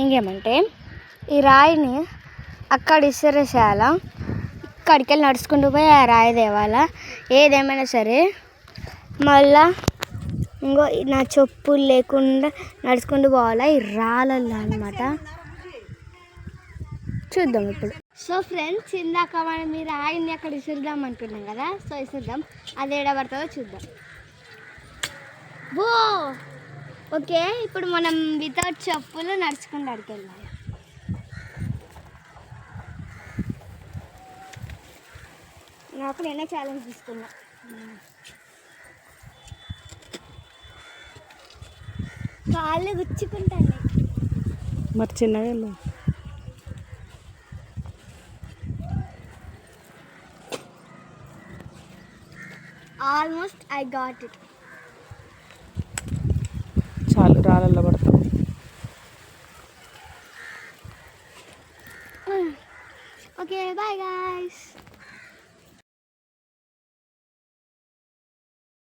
ఇంకేమంటే ఈ రాయిని అక్కడ ఇసిరేసేయాల, ఇక్కడికి వెళ్ళి నడుచుకుంటూ పోయి ఆ రాయి తేవాలా. ఏదేమైనా సరే మళ్ళా ఇంకో నా చెప్పులు లేకుండా నడుచుకుంటూ పోవాలా ఈ రాళ్ళల్లో అనమాట. చూద్దాం ఇప్పుడు. సో ఫ్రెండ్స్, ఇందాక మనం ఈ రాయిని అక్కడ ఇసురుదాం అనుకున్నాం కదా. సో ఇసురుదాం, అది ఏడ పడుతుందో చూద్దాం. ఓ ఓకే, ఇప్పుడు మనం వితౌట్ చెప్పులు నడుచుకుంటూ అడిగి వెళ్ళాలి. నాకు నేనే ఛాలెంజ్ తీసుకున్నా. కాళ్ళు గుచ్చుకుంటాను. మరి చిన్నగా వెళ్ళు. Almost I got it. చాలు, రాళ్ళల్లో పడతాం. Okay, bye guys.